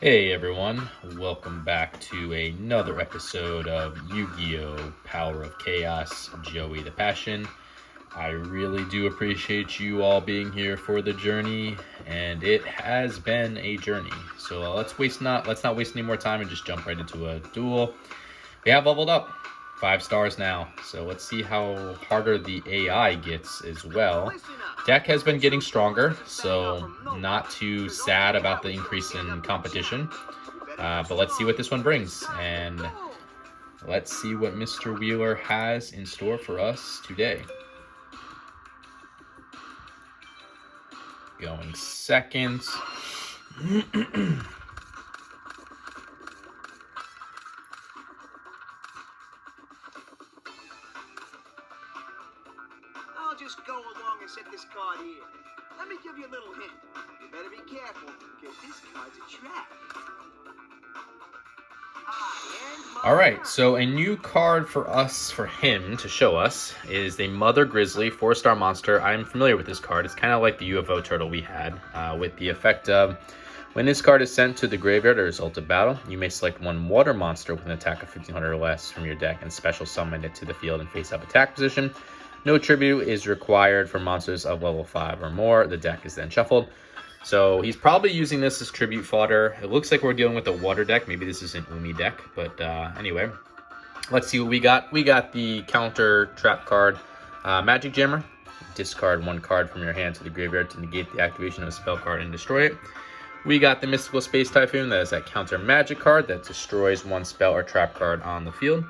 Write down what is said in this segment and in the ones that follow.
Hey everyone, welcome back to another episode of Yu-Gi-Oh! Power of Chaos, Joey the Passion. I really do appreciate you all being here for the journey, and it has been a journey. So let's not waste any more time and just jump right into a duel. We have leveled up, 5 stars now. So let's see how harder the AI gets as well. Deck has been getting stronger, so not too sad about the increase in competition. But let's see what this one brings, and let's see what Mr. Wheeler has in store for us today. Going second. I'll just go along and set this card here. Let me give you a little hint. You better be careful, because this card's a trap. Alright, so a new card for him to show us is the Mother Grizzly 4-star monster. I'm familiar with this card. It's kind of like the UFO turtle we had, with the effect of when this card is sent to the graveyard or result of battle, you may select one water monster with an attack of 1500 or less from your deck and special summon it to the field in face-up attack position. No tribute is required for monsters of level 5 or more. The deck is then shuffled. So he's probably using this as tribute fodder. It looks like we're dealing with a water deck. Maybe this is an Umi deck, but anyway. Let's see what we got. We got the counter trap card, Magic Jammer. Discard one card from your hand to the graveyard to negate the activation of a spell card and destroy it. We got the Mystical Space Typhoon. That is that counter magic card that destroys one spell or trap card on the field.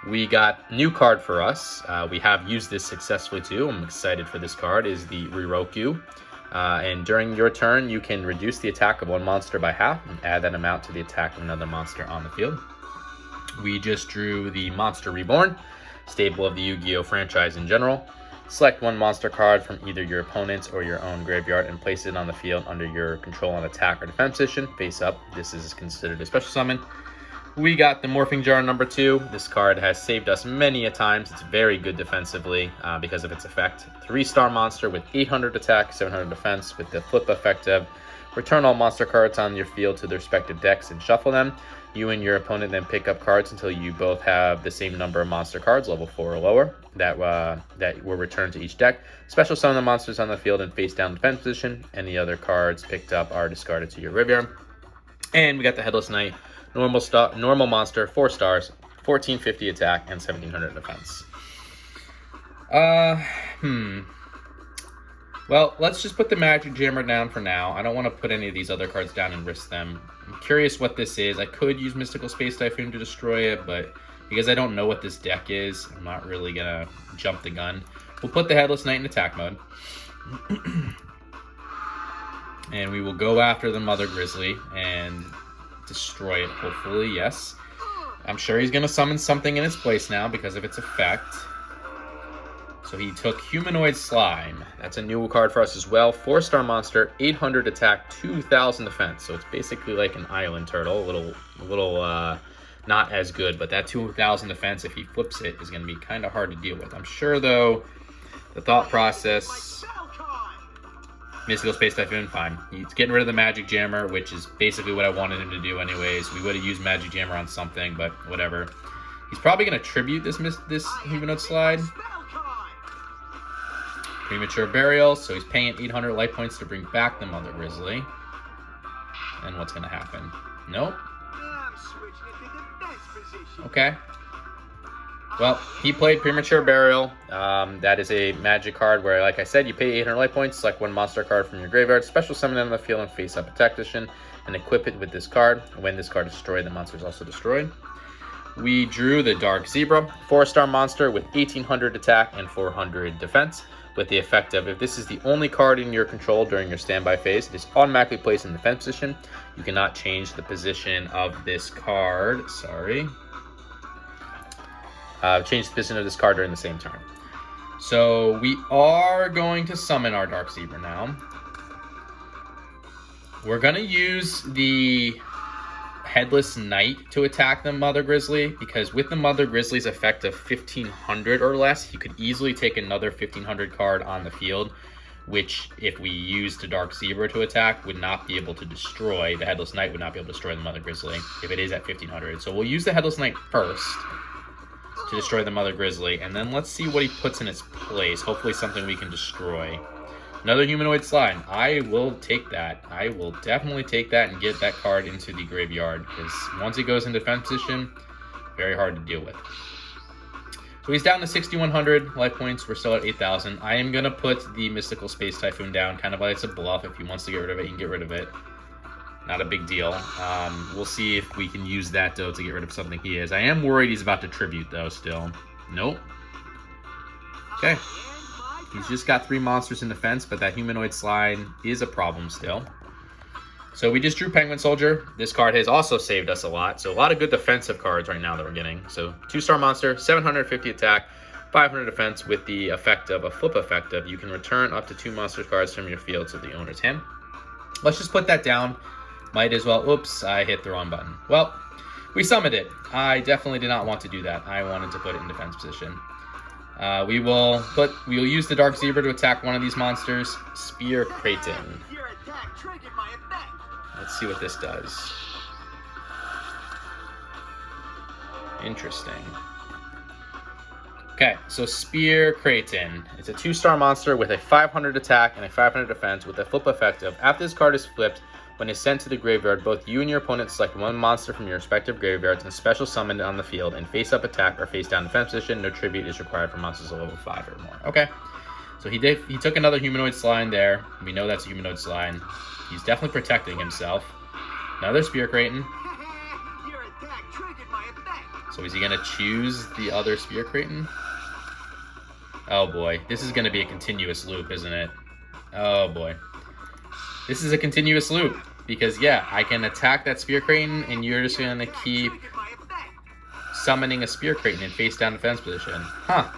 We got new card for us. We have used this successfully too. I'm excited for this card. Is the Riroku. And during your turn, you can reduce the attack of one monster by half and add that amount to the attack of another monster on the field. We just drew the Monster Reborn, staple of the Yu-Gi-Oh! Franchise in general. Select one monster card from either your opponent's or your own graveyard and place it on the field under your control on attack or defense position, face up. This is considered a special summon. We got the Morphing Jar number 2. This card has saved us many a times. It's very good defensively because of its effect. 3-star monster with 800 attack, 700 defense with the flip effect of return all monster cards on your field to their respective decks and shuffle them. You and your opponent then pick up cards until you both have the same number of monster cards, level 4 or lower, that were returned to each deck. Special summon the monsters on the field in face down defense position. Any other cards picked up are discarded to your graveyard. And we got the Headless Knight. Normal monster, 4 stars, 1450 attack, and 1700 defense. Well, let's just put the Magic Jammer down for now. I don't want to put any of these other cards down and risk them. I'm curious what this is. I could use Mystical Space Typhoon to destroy it, but because I don't know what this deck is, I'm not really going to jump the gun. We'll put the Headless Knight in attack mode. And we will go after the Mother Grizzly and destroy it, hopefully, yes. I'm sure he's going to summon something in its place now because of its effect. So he took Humanoid Slime. That's a new card for us as well. 4-star monster, 800 attack, 2000 defense. So it's basically like an island turtle. A little not as good, but that 2000 defense, if he flips it, is going to be kind of hard to deal with. I'm sure, though, the thought process... Mystical Space Typhoon, fine. He's getting rid of the Magic Jammer, which is basically what I wanted him to do anyways. We would have used Magic Jammer on something, but whatever. He's probably going to tribute this Humanoid Slide. Premature Burial, so he's paying 800 life points to bring back the Mother Grizzly. And what's going to happen? Nope. Okay. Well, he played Premature Burial. That is a magic card where, like I said, you pay 800 life points, select one monster card from your graveyard, special summon it on the field and face-up attack position, and equip it with this card. When this card is destroyed, the monster is also destroyed. We drew the Dark Zebra, 4-star monster with 1800 attack and 400 defense, with the effect of if this is the only card in your control during your standby phase, it is automatically placed in defense position. You cannot change the position of this card. Sorry. Change the position of this card during the same turn. So we are going to summon our Dark Zebra now. We're going to use the Headless Knight to attack the Mother Grizzly, because with the Mother Grizzly's effect of 1500 or less, he could easily take another 1500 card on the field, which if we used the Dark Zebra to attack would not be able to destroy. The Headless Knight would not be able to destroy the Mother Grizzly if it is at 1500. So we'll use the Headless Knight first to destroy the Mother Grizzly, and then let's see what he puts in its place. Hopefully something we can destroy. Another Humanoid Slide. I will take that. I will definitely take that and get that card into the graveyard, because once it goes in defense position, very hard to deal with. So he's down to 6,100 life points. We're still at 8,000. I am going to put the Mystical Space Typhoon down, kind of like it's a bluff. If he wants to get rid of it, he can get rid of it. Not a big deal. We'll see if we can use that, though, to get rid of something he is. I am worried he's about to Tribute, though, still. Nope. Okay. He's just got 3 monsters in defense, but that Humanoid Slide is a problem still. So we just drew Penguin Soldier. This card has also saved us a lot. So a lot of good defensive cards right now that we're getting. So 2-star monster, 750 attack, 500 defense with the effect of a flip effect of you can return up to 2 monster cards from your field to the owner's hand. Let's just put that down. Might as well. Oops, I hit the wrong button. Well, we summoned it. I definitely did not want to do that. I wanted to put it in defense position. We will use the Dark Zebra to attack one of these monsters. Spear Kraton. Let's see what this does. Interesting. Okay, so Spear Kraton. It's a 2-star monster with a 500 attack and a 500 defense with a flip effect of after this card is flipped, when it's sent to the graveyard, both you and your opponent select one monster from your respective graveyards and special summon it on the field in face-up attack or face-down defense position. No tribute is required for monsters of level 5 or more. Okay, so he took another Humanoid Slide there. We know that's a Humanoid Slide. He's definitely protecting himself. Another Spear Kraton. So is he going to choose the other Spear Kraton? Oh boy, this is going to be a continuous loop, isn't it? Oh boy. This is a continuous loop, because yeah, I can attack that Spear Kraton, and you're just going to keep summoning a Spear Kraton in face-down defense position. Huh.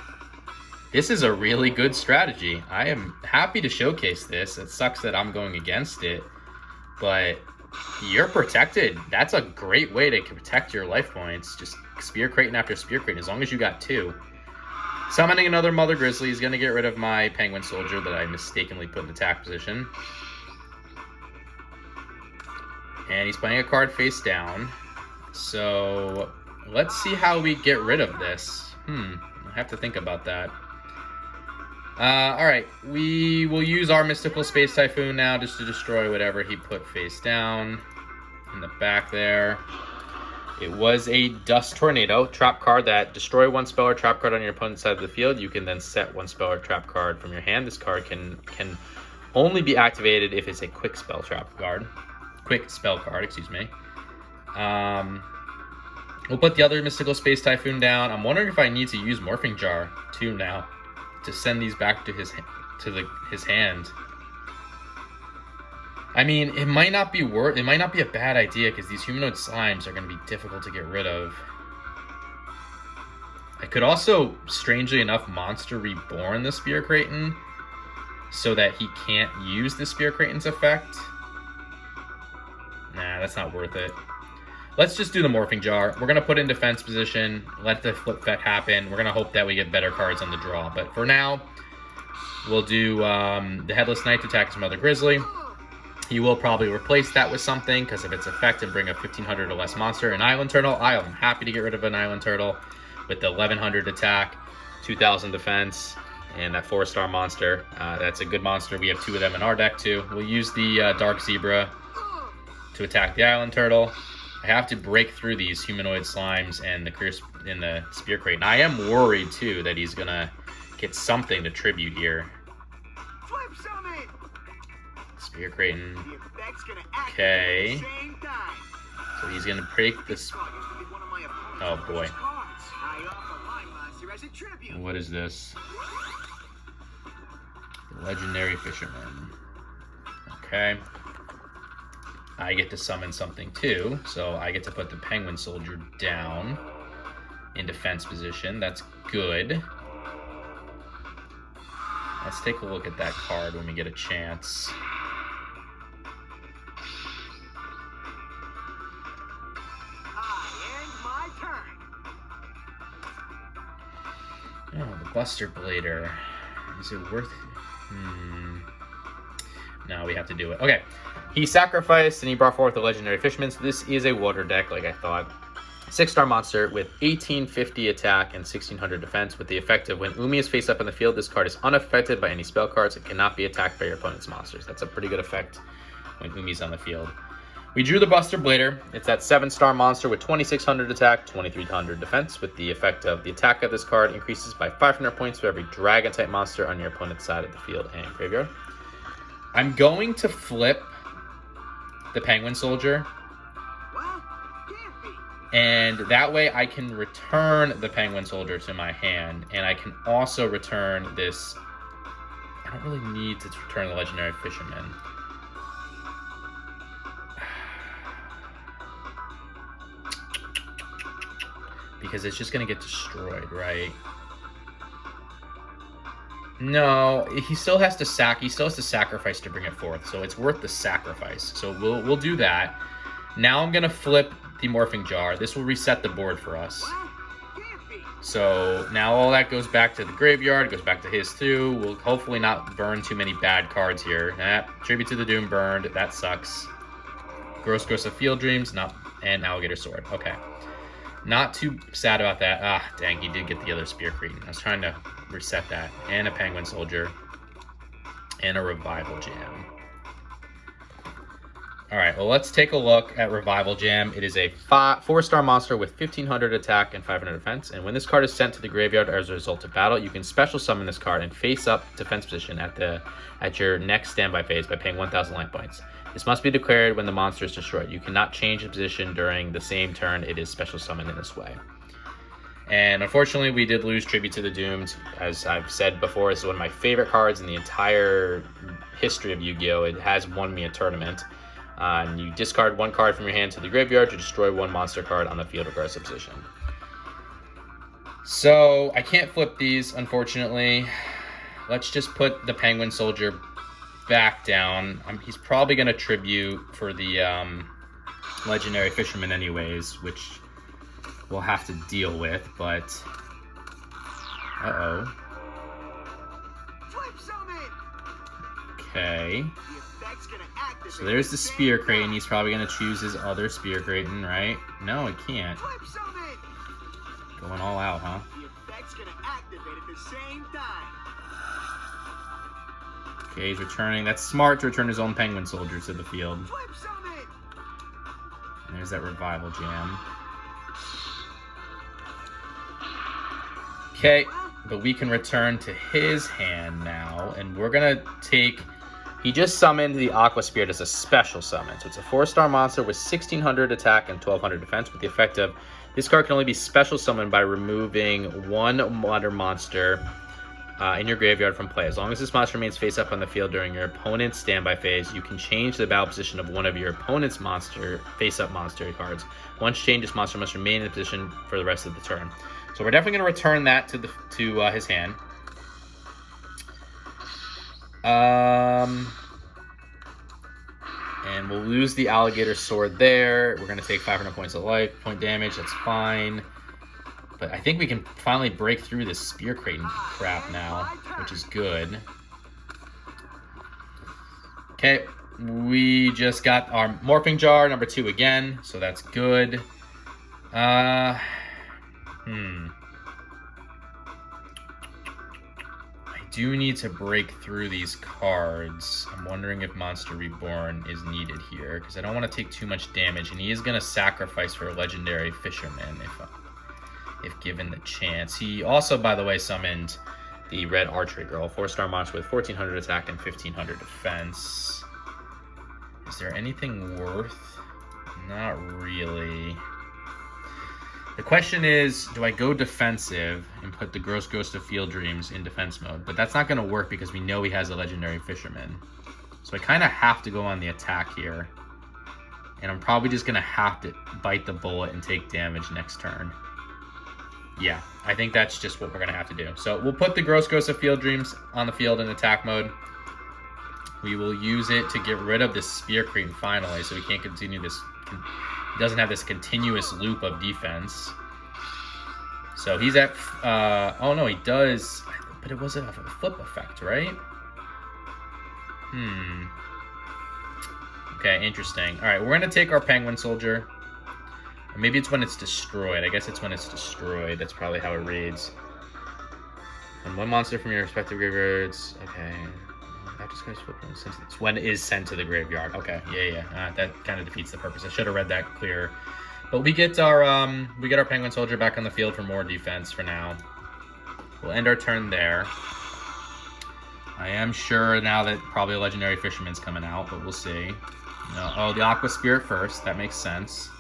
This is a really good strategy. I am happy to showcase this. It sucks that I'm going against it, but you're protected. That's a great way to protect your life points. Just Spear Kraton after Spear Kraton, as long as you got 2. Summoning another Mother Grizzly is going to get rid of my Penguin Soldier that I mistakenly put in attack position. And he's playing a card face down. So let's see how we get rid of this. I have to think about that. Alright, we will use our Mystical Space Typhoon now just to destroy whatever he put face down in the back there. It was a Dust Tornado, trap card that destroy 1 spell or trap card on your opponent's side of the field. You can then set 1 spell or trap card from your hand. This card can only be activated if it's a quick spell card, excuse me. We'll put the other Mystical Space Typhoon down. I'm wondering if I need to use Morphing Jar too now to send these back to his hand. I mean, it might not be a bad idea, because these Humanoid Slimes are going to be difficult to get rid of. I could also, strangely enough, Monster Reborn the Spear Kraton so that he can't use the Spear Kraton's effect. Nah, that's not worth it. Let's just do the Morphing Jar. We're going to put in defense position, let the flip effect happen. We're going to hope that we get better cards on the draw. But for now, we'll do the Headless Knight to attack his Mother Grizzly. He will probably replace that with something, because of its effect, and bring a 1,500 or less monster. An Island Turtle. I am happy to get rid of an Island Turtle with the 1,100 attack, 2,000 defense, and that 4-star monster. That's a good monster. We have 2 of them in our deck, too. We'll use the Dark Zebra to attack the Island Turtle. I have to break through these Humanoid Slimes and the Spear Kraton. I am worried, too, that he's going to get something to tribute here. Spear Kraton. Okay. So he's going to break this. Oh, boy. What is this? Legendary Fisherman. Okay. I get to summon something too, so I get to put the Penguin Soldier down in defense position. That's good. Let's take a look at that card when we get a chance. Oh, the Buster Blader. Is it worth... No, we have to do it. Okay. He sacrificed and he brought forth the legendary fisherman. So this is a water deck, like I thought. 6-star monster with 1850 attack and 1600 defense. With the effect of when Umi is face up in the field, this card is unaffected by any spell cards. It cannot be attacked by your opponent's monsters. That's a pretty good effect when Umi's on the field. We drew the Buster Blader. It's that 7-star monster with 2600 attack, 2300 defense. With the effect of the attack of this card increases by 500 points for every dragon-type monster on your opponent's side of the field and graveyard. I'm going to flip the Penguin Soldier. And that way I can return the Penguin Soldier to my hand. And I can also return this. I don't really need to return the Legendary Fisherman. Because it's just going to get destroyed, right? No, he still has to sacrifice to bring it forth. So it's worth the sacrifice. So we'll do that. Now I'm going to flip the Morphing Jar. This will reset the board for us. So now all that goes back to the graveyard, goes back to his too. We'll hopefully not burn too many bad cards here. Tribute to the Doom burned. That sucks. Gross of Field Dreams, and Alligator Sword. Okay. Not too sad about that. Ah, dang, he did get the other Spear Cretin. I was trying to reset that. And a Penguin Soldier. And a Revival Jam. Alright, well, let's take a look at Revival Jam. It is a 4-star monster with 1500 attack and 500 defense. And when this card is sent to the graveyard as a result of battle, you can special summon this card and face up defense position at your next standby phase by paying 1000 life points. This must be declared when the monster is destroyed. You cannot change the position during the same turn it is special summoned in this way. And unfortunately, we did lose Tribute to the Doomed. As I've said before, this is one of my favorite cards in the entire history of Yu-Gi-Oh! It has won me a tournament. And you discard one card from your hand to the graveyard to destroy one monster card on the field regardless of position. So, I can't flip these, unfortunately. Let's just put the Penguin Soldier back down. He's probably going to tribute for the Legendary Fisherman anyways, which we'll have to deal with, but... Uh-oh. Okay. So there's the Spear Kraken. He's probably going to choose his other Spear Kraken, right? No, he can't. Going all out, huh? Okay, he's returning. That's smart to return his own Penguin Soldier to the field. And there's that Revival Jam. Okay, but we can return to his hand now, and we're going to take... He just summoned the Aqua Spirit as a special summon. So it's a 4-star monster with 1600 attack and 1200 defense with the effect of this card can only be special summoned by removing one water monster in your graveyard from play. As long as this monster remains face up on the field during your opponent's standby phase, you can change the battle position of one of your opponent's face up monster cards. Once changed, this monster must remain in the position for the rest of the turn. So we're definitely going to return that to his hand. And we'll lose the Alligator Sword there. We're going to take 500 points of life, point damage. That's fine. But I think we can finally break through this Spear Kraken crap now, which is good. Okay, we just got our Morphing Jar, number 2 again, so that's good. I do need to break through these cards. I'm wondering if Monster Reborn is needed here, because I don't want to take too much damage, and he is going to sacrifice for a Legendary Fisherman if given the chance. He also, by the way, summoned the Red Archery Girl, 4-star monster with 1400 attack and 1500 defense. Is there anything worth? Not really. The question is, do I go defensive and put the Gross Ghost of Field Dreams in defense mode? But that's not going to work because we know he has a Legendary Fisherman. So I kind of have to go on the attack here. And I'm probably just going to have to bite the bullet and take damage next turn. Yeah, I think that's just what we're going to have to do. So we'll put the Gross Ghost of Field Dreams on the field in attack mode. We will use it to get rid of this Spear Kraken finally, so we can't continue this... He doesn't have this continuous loop of defense. So he's at... oh, no, he does... But it was a flip effect, right? Okay, interesting. All right, we're gonna take our penguin soldier. Or maybe it's when it's destroyed. I guess it's when it's destroyed. That's probably how it reads. And one monster from your respective graveyards. Okay. That discards footprint since it's when it is sent to the graveyard. Okay, yeah. That kind of defeats the purpose. I should have read that clearer. But we get our penguin soldier back on the field for more defense for now. We'll end our turn there. I am sure now that probably a legendary fisherman's coming out, but we'll see. Oh, the aqua spirit first. That makes sense.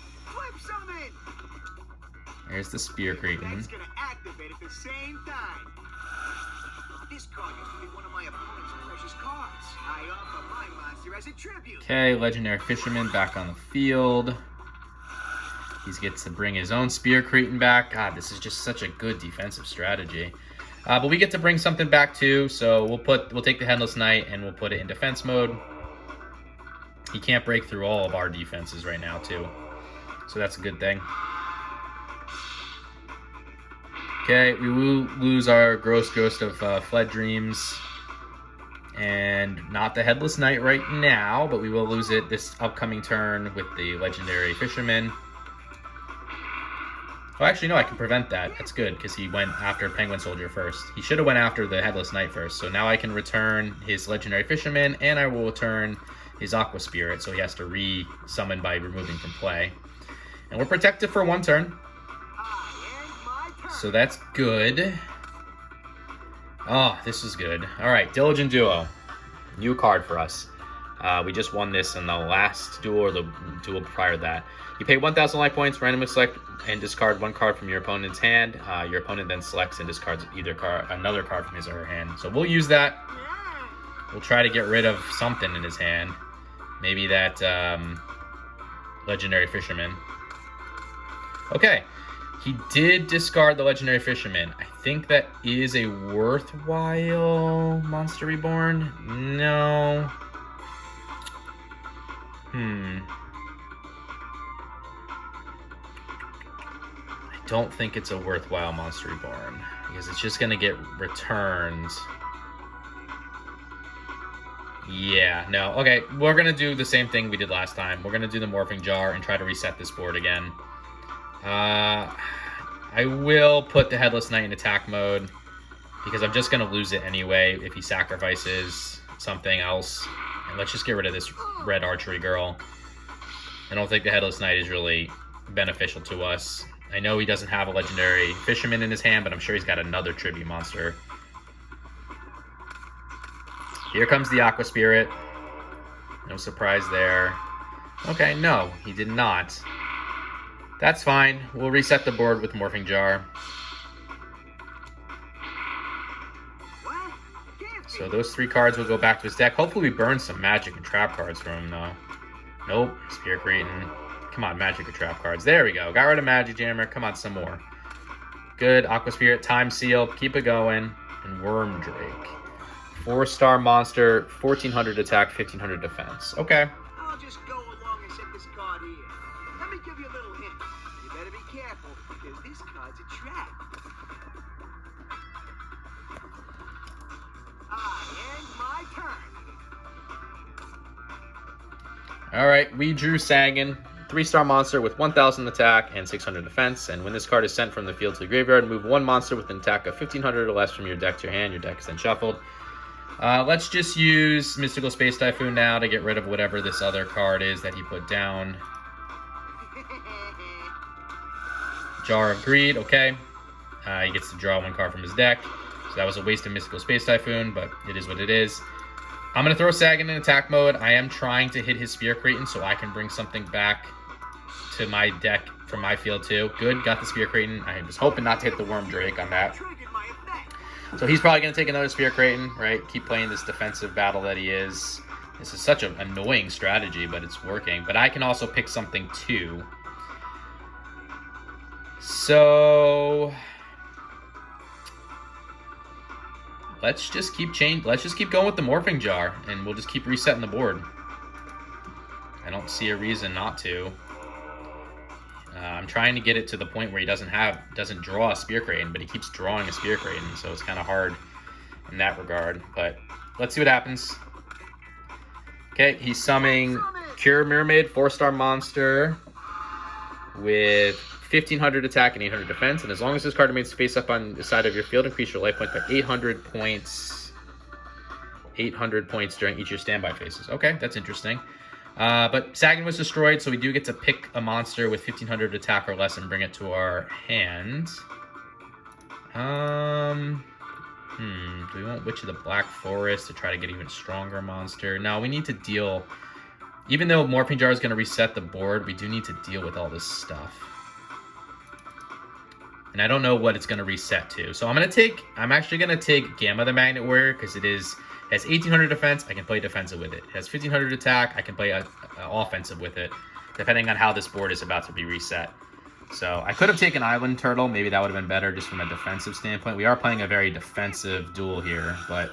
There's the spear cretin. That's gonna activate at the same time. This card used to be one of my opponent's precious cards. I offer my monster as a tribute. Okay, legendary fisherman back on the field. He gets to bring his own spear cretin back. God, this is just such a good defensive strategy. But we get to bring something back too, so we'll take the Headless Knight and we'll put it in defense mode. He can't break through all of our defenses right now too, so that's a good thing. Okay, we will lose our Gross Ghost of Fled Dreams, and not the Headless Knight right now, but we will lose it this upcoming turn with the Legendary Fisherman. Oh, actually, no, I can prevent that. That's good, because he went after Penguin Soldier first. He should have went after the Headless Knight first. So now I can return his Legendary Fisherman, and I will return his Aqua Spirit, so he has to re-summon by removing from play. And we're protected for one turn. So that's good. Oh, this is good. All right, Diligent Duo. New card for us. We just won this in the last duel or the duel prior to that. You pay 1,000 life points, randomly select and discard one card from your opponent's hand. Your opponent then selects and discards another card from his or her hand. So we'll use that. We'll try to get rid of something in his hand. Maybe that Legendary Fisherman. Okay. He did discard the Legendary Fisherman. I think that is a worthwhile Monster Reborn. No. I don't think it's a worthwhile Monster Reborn, because it's just going to get returned. Yeah, no. Okay, we're going to do the same thing we did last time. We're going to do the Morphing Jar and try to reset this board again. I will put the Headless Knight in attack mode, because I'm just going to lose it anyway if he sacrifices something else. And let's just get rid of this red archery girl. I don't think the Headless Knight is really beneficial to us. I know he doesn't have a Legendary Fisherman in his hand, but I'm sure he's got another tribute monster. Here comes the Aqua Spirit. No surprise there. Okay, no, he did not. That's fine. We'll reset the board with Morphing Jar. So those 3 cards will go back to his deck. Hopefully we burn some magic and trap cards from him, though. Nope. Spear Cretin. Come on, magic or trap cards. There we go. Got rid of Magic Jammer. Come on, some more. Good. Aqua Spirit. Time Seal. Keep it going. And Worm Drake. 4-star monster. 1,400 attack, 1,500 defense. Okay. I'll just go along and set this card here. Let me give you a little hint. You better be careful, because this card's a trap. I end my turn. All right, we drew Sagan, 3-star monster with 1,000 attack and 600 defense. And when this card is sent from the field to the graveyard, move 1 monster with an attack of 1,500 or less from your deck to your hand. Your deck is then shuffled. Let's just use Mystical Space Typhoon now to get rid of whatever this other card is that he put down. Jar of Greed, okay. He gets to draw 1 card from his deck. So that was a waste of Mystical Space Typhoon, but it is what it is. I'm going to throw Sagan in attack mode. I am trying to hit his Spear Cretin so I can bring something back to my deck from my field too. Good, got the Spear Cretin. I was hoping not to hit the Worm Drake on that. So he's probably going to take another Spear Cretin, right? Keep playing this defensive battle that he is. This is such an annoying strategy, but it's working. But I can also pick something too. So let's just keep going with the Morphing Jar, and we'll just keep resetting the board. I don't see a reason not to. I'm trying to get it to the point where he doesn't draw a Spear Cretin, but he keeps drawing a Spear Cretin, so it's kind of hard in that regard. But let's see what happens. Okay, he's summoning Cure Mermaid, 4-star monster with 1500 attack and 800 defense. And as long as this card remains face up on the side of your field, increase your life points by 800 points. 800 points during each of your standby phases. Okay, that's interesting. But Sagan was destroyed, so we do get to pick a monster with 1500 attack or less and bring it to our hand. Do we want Witch of the Black Forest to try to get even stronger monster? No, we need to deal... Even though Morphing Jar is going to reset the board, we do need to deal with all this stuff. And I don't know what it's going to reset to. So I'm actually going to take Gamma the Magnet Warrior because it has 1800 defense. I can play defensive with it. It has 1500 attack. I can play offensive with it, depending on how this board is about to be reset. So I could have taken Island Turtle. Maybe that would have been better just from a defensive standpoint. We are playing a very defensive duel here, but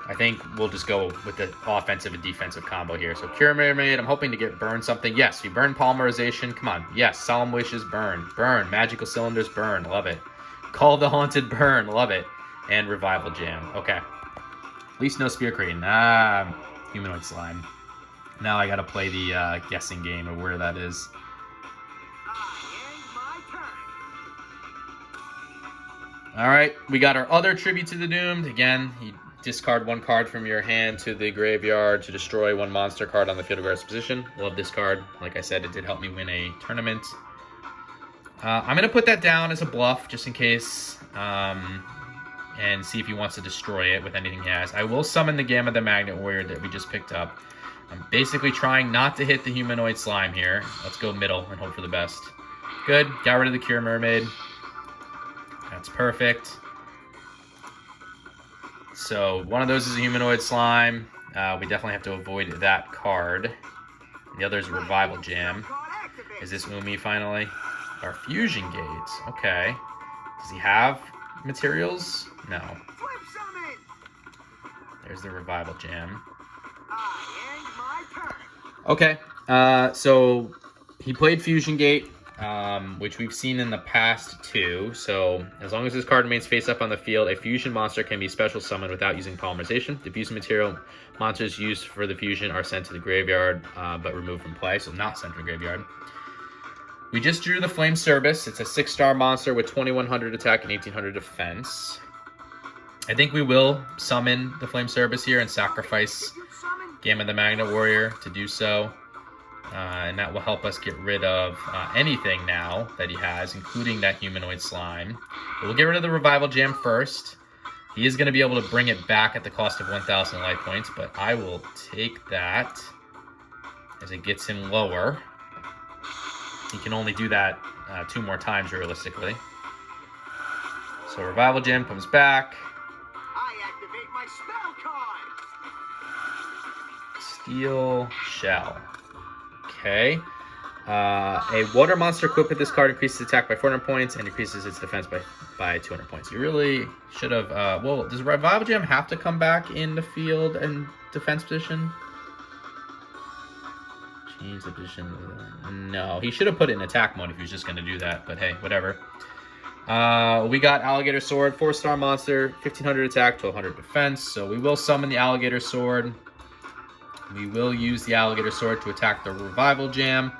I think we'll just go with the offensive and defensive combo here. So Cure Mermaid, I'm hoping to get burn something. Yes, we burn Polymerization. Come on. Yes, Solemn Wishes, burn. Burn. Magical Cylinders, burn. Love it. Call of the Haunted, burn. Love it. And Revival Jam. Okay. At least no Spear Crane. Humanoid Slime. Now I gotta play the guessing game of where that is. Alright, we got our other Tribute to the Doomed. Again, you discard one card from your hand to the graveyard to destroy one monster card on the field of guard's position. Love this card. Like I said, it did help me win a tournament. I'm going to put that down as a bluff, just in case, and see if he wants to destroy it with anything he has. I will summon the Gamma the Magnet Warrior that we just picked up. I'm basically trying not to hit the Humanoid Slime here. Let's go middle and hope for the best. Good. Got rid of the Cure Mermaid. That's perfect. So one of those is a Humanoid Slime. We definitely have to avoid that card. The other is Revival Jam. Is this Umi finally? Our Fusion Gates. Okay. Does he have materials? No. There's the Revival Jam. Okay. So he played Fusion Gate. Which we've seen in the past too. So as long as this card remains face up on the field, a fusion monster can be special summoned without using polymerization. The fusion material monsters used for the fusion are sent to the graveyard, but removed from play, so not sent to the graveyard. We just drew the Flame Cerberus. It's a 6-star monster with 2100 attack and 1800 defense. I think we will summon the Flame Cerberus here and sacrifice Gamma the Magnet Warrior to do so. And that will help us get rid of anything now that he has, including that Humanoid Slime. But we'll get rid of the Revival Jam first. He is going to be able to bring it back at the cost of 1,000 life points, but I will take that as it gets him lower. He can only do that 2 more times, realistically. So Revival Jam comes back. I activate my spell card. Steel Shell. Okay. A water monster equipped with this card increases attack by 400 points and increases its defense by 200 points. You really should have... well, does Revival Gem have to come back in the field and defense position? Change the position. No, he should have put it in attack mode if he was just going to do that. But hey, whatever. We got Alligator Sword, 4-star monster, 1500 attack, 1200 defense. So we will summon the Alligator Sword. We will use the Alligator Sword to attack the Revival Jam.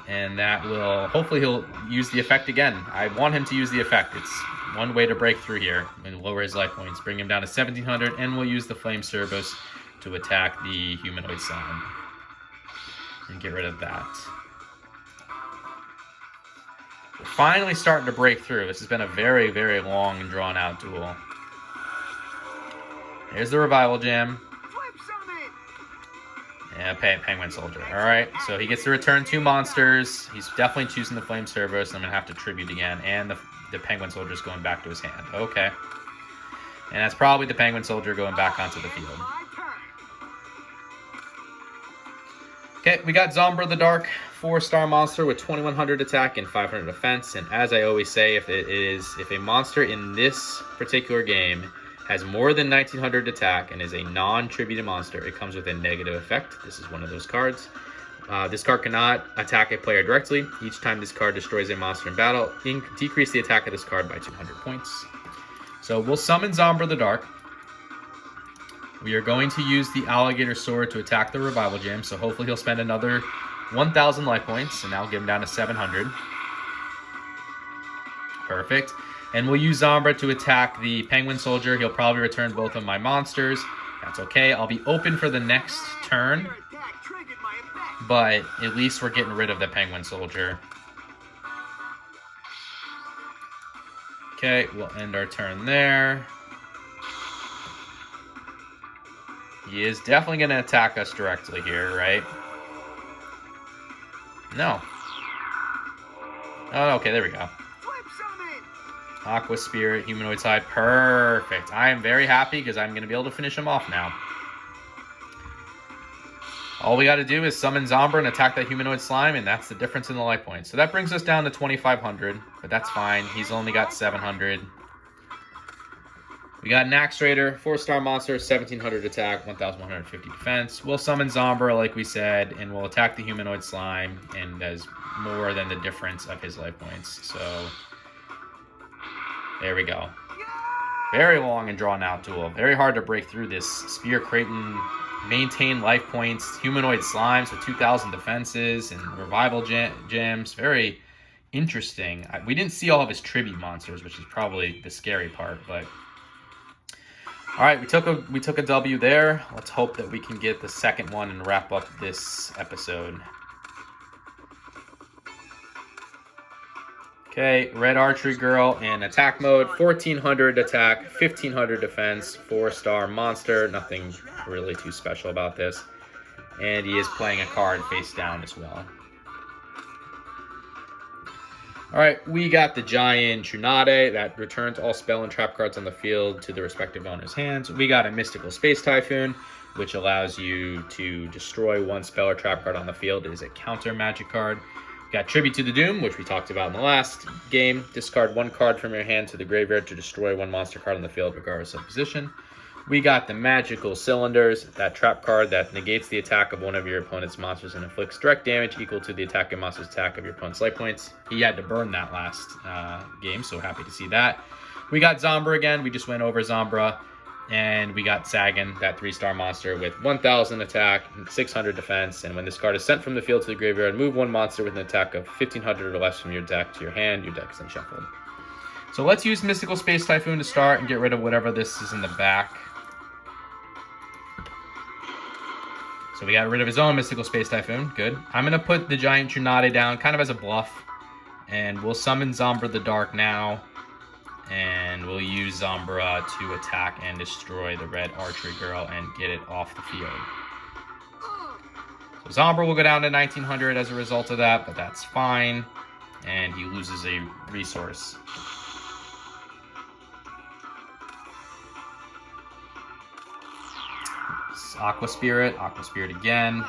And that will... Hopefully he'll use the effect again. I want him to use the effect. It's one way to break through here and lower his life points. Bring him down to 1700. And we'll use the Flame Cerberus to attack the Humanoid Slime. And get rid of that. We're finally starting to break through. This has been a very, very long and drawn-out duel. There's the Revival Jam. Yeah, Penguin Soldier. Alright, so he gets to return 2 monsters. He's definitely choosing the Flame Cerberus. I'm going to have to tribute again. And the Penguin Soldier's going back to his hand. Okay. And that's probably the Penguin Soldier going back onto the field. Okay, we got Zombra the Dark, 4-star monster with 2100 attack and 500 defense. And as I always say, if a monster in this particular game has more than 1900 attack and is a non-tributed monster, it comes with a negative effect. This is one of those cards. This card cannot attack a player directly. Each time this card destroys a monster in battle, decrease the attack of this card by 200 points. So we'll summon Zombra the Dark. We are going to use the alligator sword to attack the revival gem, so hopefully he'll spend another 1,000 life points, and that'll get him down to 700. Perfect. And we'll use Zombra to attack the penguin soldier. He'll probably return both of my monsters. That's okay. I'll be open for the next turn, but at least we're getting rid of the penguin soldier. Okay, we'll end our turn there. He is definitely going to attack us directly here, right? No. Oh, okay, there we go. Aqua Spirit, Humanoid Side, perfect. I am very happy because I'm going to be able to finish him off now. All we got to do is summon Zombra and attack that Humanoid Slime, and that's the difference in the life points. So that brings us down to 2,500, but that's fine. He's only got 700. We got an Axe Raider, 4-star monster, 1,700 attack, 1,150 defense. We'll summon Zombra, like we said, and we'll attack the Humanoid Slime, and does more than the difference of his life points. So there we go. Very long and drawn out duel. Very hard to break through this. Spear Kraton, maintain life points, Humanoid Slimes with 2,000 defenses, and Revival Gems. Very interesting. We didn't see all of his tribute monsters, which is probably the scary part, but all right, we took a W there. Let's hope that we can get the second one and wrap up this episode. Okay, Red Archery Girl in attack mode, 1,400 attack, 1,500 defense, 4-star monster. Nothing really too special about this. And he is playing a card face down as well. All right, we got the Giant Tsunade that returns all spell and trap cards on the field to the respective owner's hands. We got a Mystical Space Typhoon, which allows you to destroy one spell or trap card on the field. It is a counter magic card. We got Tribute to the Doom, which we talked about in the last game. Discard one card from your hand to the graveyard to destroy one monster card on the field, regardless of position. We got the Magical Cylinders, that trap card that negates the attack of one of your opponent's monsters and inflicts direct damage equal to the attacking monster's attack of your opponent's life points. He had to burn that last game, so happy to see that. We got Zombra again. We just went over Zombra. And we got Sagan, that 3-star monster with 1,000 attack, 600 defense. And when this card is sent from the field to the graveyard, move one monster with an attack of 1,500 or less from your deck to your hand. Your deck is then shuffled. So let's use Mystical Space Typhoon to start and get rid of whatever this is in the back. So we got rid of his own Mystical Space Typhoon. Good. I'm going to put the Giant Tsunade down kind of as a bluff. And we'll summon Zombra the Dark now. And we'll use Zombra to attack and destroy the Red Archery Girl and get it off the field. So Zombra will go down to 1,900 as a result of that, but that's fine. And he loses a resource. Aqua Spirit again.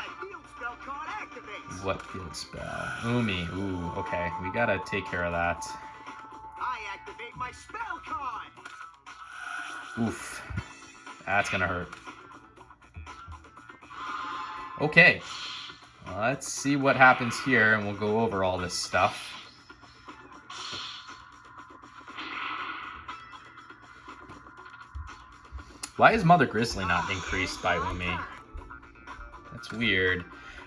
What field spell? Umi. Ooh, okay. We gotta take care of that. My spell card. Oof. That's gonna hurt. Okay. Let's see what happens here, and we'll go over all this stuff. Why is Mother Grizzly not increased by Umi? That's weird.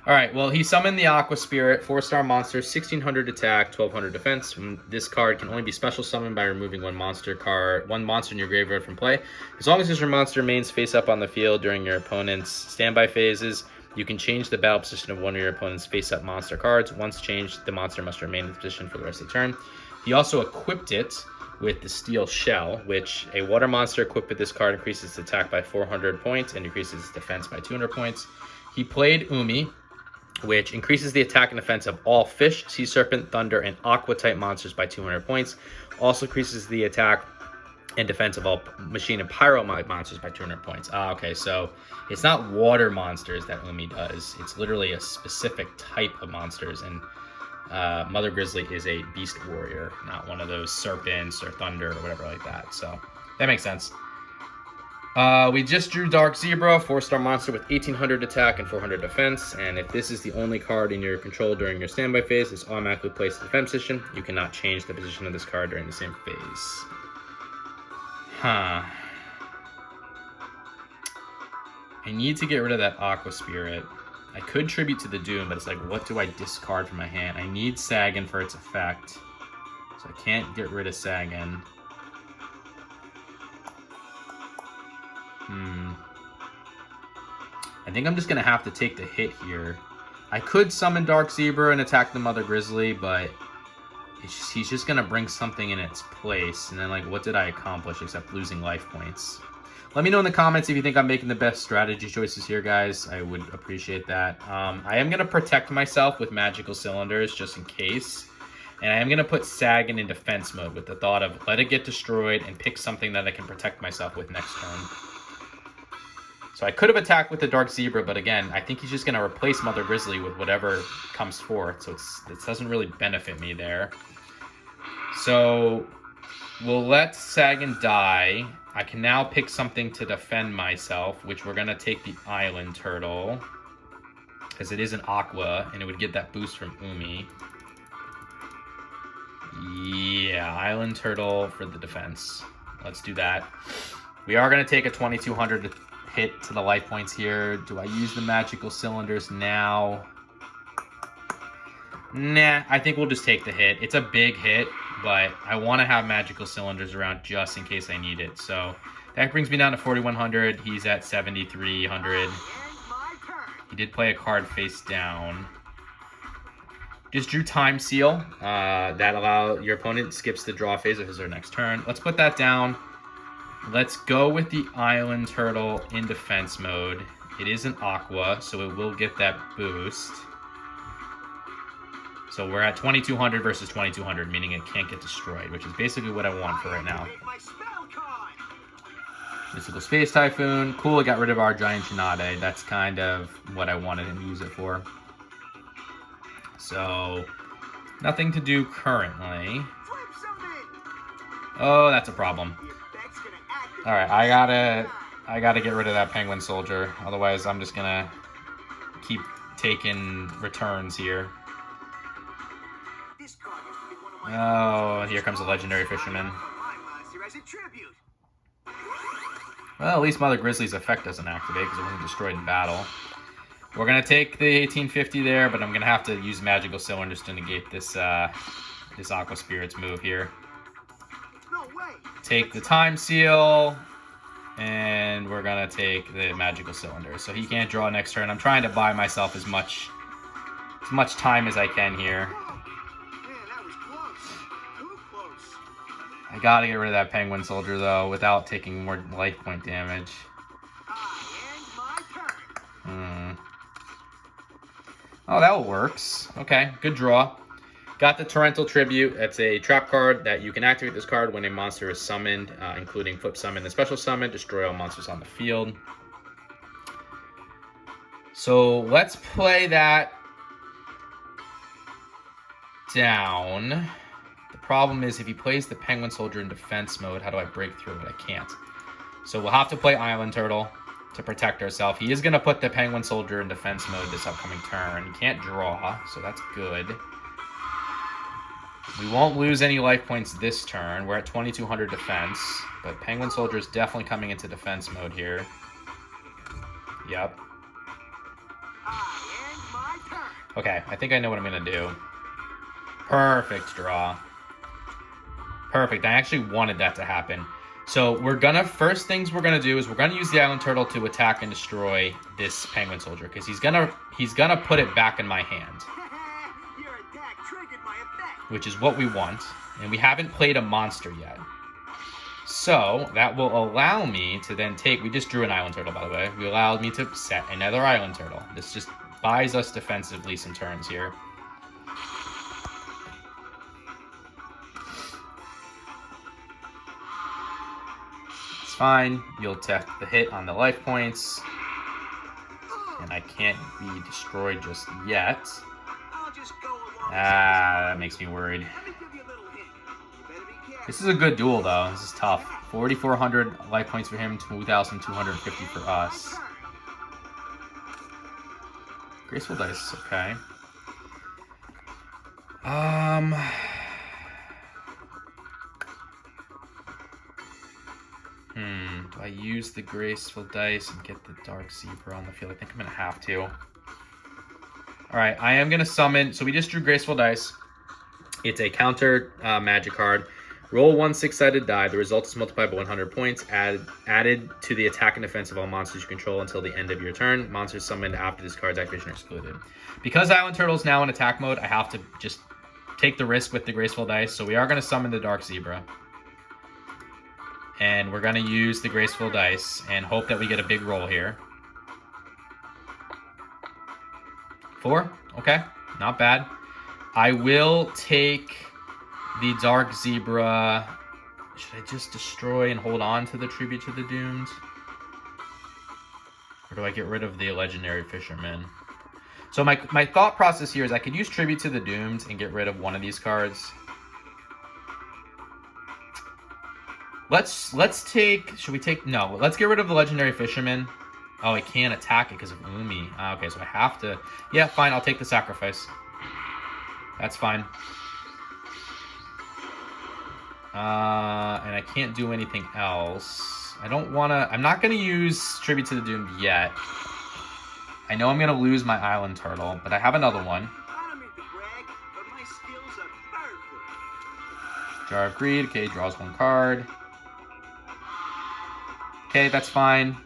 Alright, well, he summoned the Aqua Spirit, 4-star monster, 1,600 attack, 1,200 defense. This card can only be special summoned by removing one monster in your graveyard from play. As long as your monster remains face up on the field during your opponent's standby phases, you can change the battle position of one of your opponent's face up monster cards. Once changed, the monster must remain in the position for the rest of the turn. He also equipped it with the Steel Shell, which a water monster equipped with this card increases its attack by 400 points and increases its defense by 200 points. He played Umi, which increases the attack and defense of all fish, sea serpent, thunder, and aqua-type monsters by 200 points. Also increases the attack and defense of all machine and pyro monsters by 200 points. Okay, so it's not water monsters that Umi does. It's literally a specific type of monsters, and Mother Grizzly is a beast warrior, not one of those serpents or thunder or whatever like that. So that makes sense. We just drew Dark Zebra, 4-star monster with 1,800 attack and 400 defense. And if this is the only card in your control during your standby phase, it's automatically placed in the defense position. You cannot change the position of this card during the same phase. Huh. I need to get rid of that Aqua Spirit. I could tribute to the Doom, but it's like, what do I discard from my hand? I need Sagan for its effect. So I can't get rid of Sagan. I think I'm just going to have to take the hit here. I could summon Dark Zebra and attack the Mother Grizzly, but he's just going to bring something in its place. And then, like, what did I accomplish except losing life points? Let me know in the comments if you think I'm making the best strategy choices here, guys. I would appreciate that. I am going to protect myself with Magical Cylinders just in case. And I am going to put Sagan in defense mode with the thought of let it get destroyed and pick something that I can protect myself with next turn. So I could have attacked with the Dark Zebra, but again, I think he's just going to replace Mother Grizzly with whatever comes forth. So it doesn't really benefit me there. So we'll let Sagan die. I can now pick something to defend myself, which we're going to take the Island Turtle. Because it is an Aqua, and it would get that boost from Umi. Yeah, Island Turtle for the defense. Let's do that. We are going to take a 2200 hit to the life points here. Do I use the Magical Cylinders now? Nah, I think we'll just take the hit. It's a big hit, but I want to have Magical Cylinders around just in case I need it. So that brings me down to 4100. He's at 7300. He did play a card face down. Just drew Time Seal. That allows your opponent skips the draw phase of his or next turn. Let's put that down. Let's go with the Island Turtle in defense mode. It is an Aqua, so it will get that boost. So we're at 2200 versus 2200, meaning it can't get destroyed, which is basically what I want for right now. Mystical Space Typhoon. Cool, I got rid of our Giant Tsunade. That's kind of what I wanted him to use it for. So, nothing to do currently. Oh, that's a problem. Alright, I gotta get rid of that Penguin Soldier. Otherwise, I'm just gonna keep taking returns here. Oh, here comes a Legendary Fisherman. Well, at least Mother Grizzly's effect doesn't activate because it wasn't destroyed in battle. We're going to take the 1850 there, but I'm going to have to use Magical Cylinders to negate this this Aqua Spirit's move here. Take the Time Seal, and we're going to take the Magical Cylinder. So he can't draw next turn. I'm trying to buy myself as much time as I can here. I gotta get rid of that Penguin Soldier, though, without taking more life point damage. Oh, that works. Okay, good draw. Got the Torrential Tribute. That's a trap card that you can activate this card when a monster is summoned, including Flip Summon and Special Summon. Destroy all monsters on the field. So let's play that down. The problem is if he plays the Penguin Soldier in defense mode, how do I break through it? I can't. So we'll have to play Island Turtle to protect ourselves. He is going to put the Penguin Soldier in defense mode this upcoming turn. He can't draw, so that's good. We won't lose any life points this turn. We're at 2200 defense, but Penguin Soldier is definitely coming into defense mode here. Yep. Okay, I think I know what I'm going to do. Perfect draw. Perfect. I actually wanted that to happen. So we're gonna, first things we're gonna do is we're gonna use the Island Turtle to attack and destroy this Penguin Soldier because he's gonna put it back in my hand, which is what we want. And we haven't played a monster yet, so that will allow me to then take. We just drew an Island Turtle, by the way. We allowed me to set another Island Turtle. This just buys us defensively some turns here. Fine, you'll take the hit on the life points, and I can't be destroyed just yet. That makes me worried. This is a good duel, though. This is tough. 4,400 life points for him, 2,250 for us. Graceful Dice, okay. Do I use the graceful dice and get the dark zebra on the field? I think I'm going to have to. All right, I am going to summon. So we just drew graceful dice. It's a counter magic card. Roll 1 6-sided die. The result is multiplied by 100 points, added to the attack and defense of all monsters you control until the end of your turn. Monsters summoned after this card's activation are excluded. Because Island Turtle is now in attack mode, I have to just take the risk with the graceful dice. So we are going to summon the dark zebra. And we're going to use the graceful dice and hope that we get a big roll here. 4. Okay, not bad. I will take the dark zebra. Should I just destroy and hold on to the tribute to the doomed? Or do I get rid of the legendary fisherman? So my thought process here is I could use tribute to the doomed and get rid of one of these cards. Let's take, should we take, no, let's get rid of the legendary fisherman. Oh, I can't attack it because of Umi. Okay, so I have to, yeah, fine, I'll take the sacrifice. That's fine. And I can't do anything else. I don't want to, I'm not going to use Tribute to the Doomed yet. I know I'm going to lose my Island Turtle, but I have another one. Jar of Greed, okay, draws 1 card. Okay, that's fine.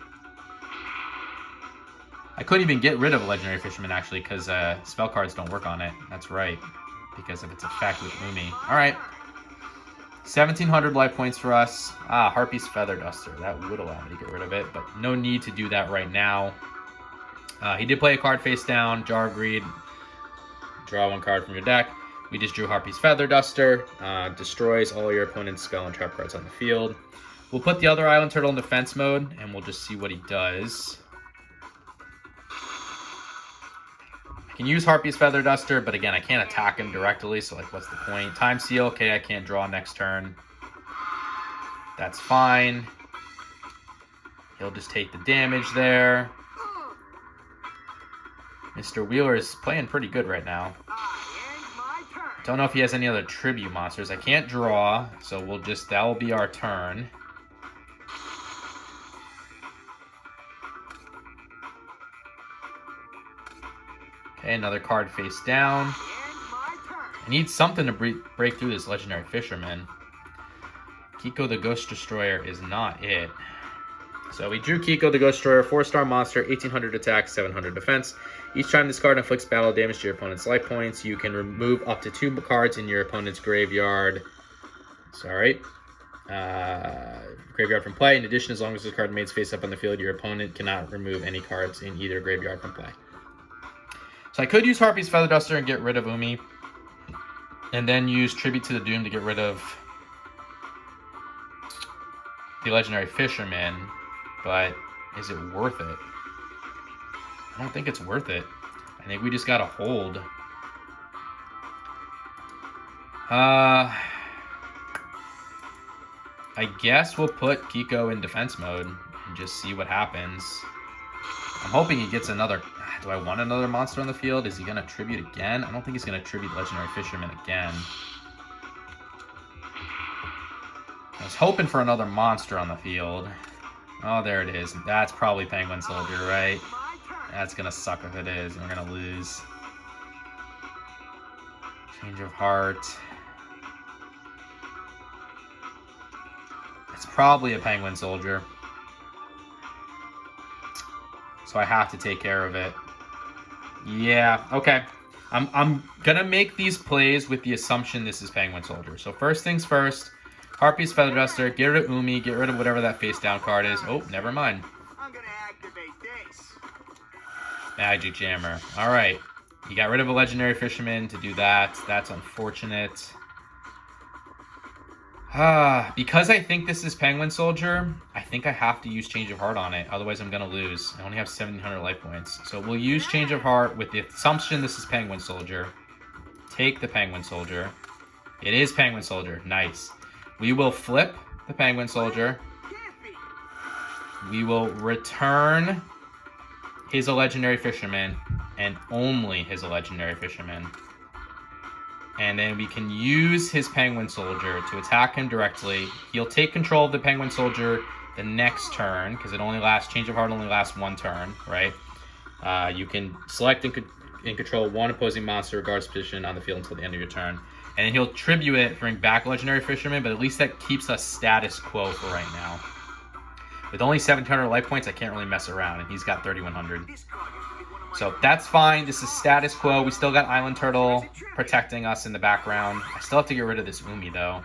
I couldn't even get rid of a Legendary Fisherman, actually, because spell cards don't work on it. That's right, because of its effect with Umi. All right. 1,700 life points for us. Ah, Harpy's Feather Duster. That would allow me to get rid of it, but no need to do that right now. He did play a card face down, Jar of Greed. Draw 1 card from your deck. We just drew Harpy's Feather Duster. Destroys all your opponent's spell and trap cards on the field. We'll put the other Island Turtle in defense mode, and we'll just see what he does. I can use Harpy's Feather Duster, but again, I can't attack him directly, so like, what's the point? Time Seal, okay, I can't draw next turn. That's fine. He'll just take the damage there. Mr. Wheeler is playing pretty good right now. Don't know if he has any other tribute monsters. I can't draw, so we'll just, that will be our turn. Okay, another card face down. I need something to break through this Legendary Fisherman. Kiko the Ghost Destroyer is not it. So we drew Kiko the Ghost Destroyer, 4-star monster, 1,800 attack, 700 defense. Each time this card inflicts battle damage to your opponent's life points, you can remove up to 2 cards in your opponent's graveyard. Sorry. Graveyard from play. In addition, as long as this card remains face up on the field, your opponent cannot remove any cards in either graveyard from play. So I could use Harpy's Feather Duster and get rid of Umi. And then use Tribute to the Doom to get rid of the Legendary Fisherman. But is it worth it? I don't think it's worth it. I think we just gotta hold. I guess we'll put Kiko in defense mode and just see what happens. I'm hoping he gets another... Do I want another monster on the field? Is he going to tribute again? I don't think he's going to tribute Legendary Fisherman again. I was hoping for another monster on the field. Oh, there it is. That's probably Penguin Soldier, right? That's going to suck if it is. We're going to lose. Change of Heart. It's probably a Penguin Soldier. So I have to take care of it. Yeah, okay. I'm going to make these plays with the assumption this is Penguin Soldier. So first things first, Harpy's Feather Duster, get rid of Umi, get rid of whatever that face down card is. Oh, never mind. I'm gonna activate this. Magic Jammer. All right. You got rid of a Legendary Fisherman to do that. That's unfortunate. Because I think this is Penguin Soldier, I think I have to use Change of Heart on it. Otherwise, I'm going to lose. I only have 1,700 life points. So we'll use Change of Heart with the assumption this is Penguin Soldier. Take the Penguin Soldier. It is Penguin Soldier. Nice. We will flip the Penguin Soldier. We will return his Legendary Fisherman and only his Legendary Fisherman. And then we can use his Penguin Soldier to attack him directly. He'll take control of the Penguin Soldier the next turn, because Change of Heart only lasts 1 turn, right? You can select and control 1 opposing monster regardless of position on the field until the end of your turn. And then he'll tribute it, bring back Legendary Fisherman, but at least that keeps us status quo for right now. With only 1,700 life points, I can't really mess around, and he's got 3,100. So that's fine. This is status quo. We still got Island Turtle protecting us in the background. I still have to get rid of this Umi, though.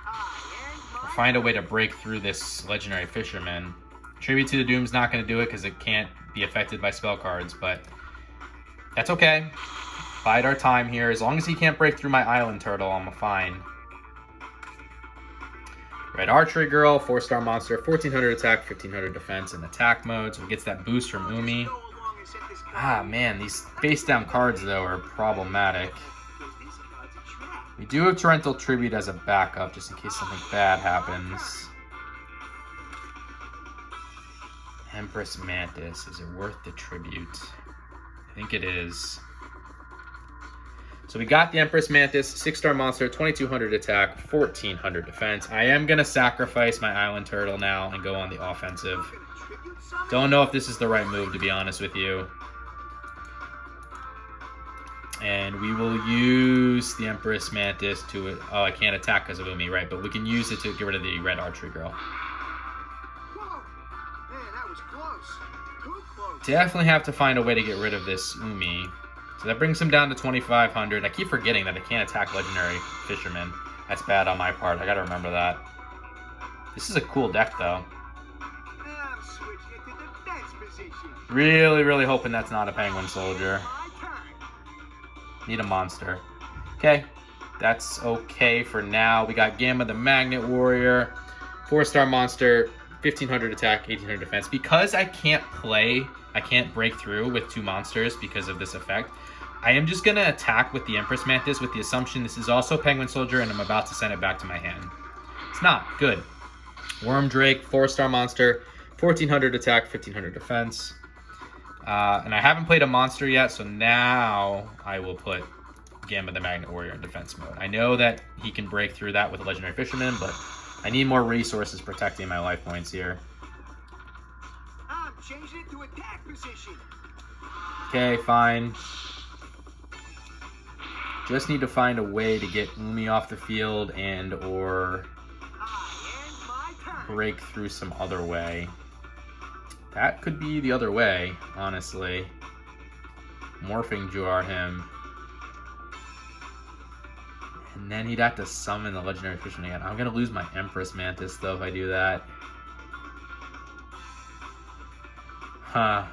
I'll find a way to break through this Legendary Fisherman. Tribute to the Doom's not going to do it because it can't be affected by spell cards, but that's okay. Bide our time here. As long as he can't break through my Island Turtle, I'm fine. Red Archery Girl, 4-star monster, 1,400 attack, 1,500 defense in attack mode, so it gets that boost from Umi. Ah, man, these face-down cards, though, are problematic. We do have Torrential Tribute as a backup, just in case something bad happens. Empress Mantis, is it worth the tribute? I think it is. So we got the Empress Mantis, 6-star monster, 2,200 attack, 1,400 defense. I am going to sacrifice my Island Turtle now and go on the offensive. Don't know if this is the right move, to be honest with you. And we will use the Empress Mantis to... Oh, I can't attack because of Umi, right? But we can use it to get rid of the Red Archery Girl. Whoa. Man, that was close. Too close. Definitely have to find a way to get rid of this Umi. So that brings him down to 2,500. I keep forgetting that I can't attack Legendary Fisherman. That's bad on my part. I gotta remember that. This is a cool deck, though. I'm switching it to defense position. Really, really hoping that's not a Penguin Soldier. My turn. Need a monster. Okay, that's okay for now. We got Gamma the Magnet Warrior. 4-star monster, 1,500 attack, 1,800 defense. Because I can't break through with 2 monsters because of this effect. I am just going to attack with the Empress Mantis with the assumption this is also Penguin Soldier and I'm about to send it back to my hand. It's not. Good. Worm Drake, 4-star monster, 1,400 attack, 1,500 defense. And I haven't played a monster yet, so now I will put Gamma the Magnet Warrior in defense mode. I know that he can break through that with a Legendary Fisherman, but I need more resources protecting my life points here. I'm changing it to attack position. Okay, fine. Just need to find a way to get Umi off the field and or break through some other way. That could be the other way, honestly. Morphing Jar him. And then he'd have to summon the Legendary Fisherman again. I'm going to lose my Empress Mantis, though, if I do that. Huh.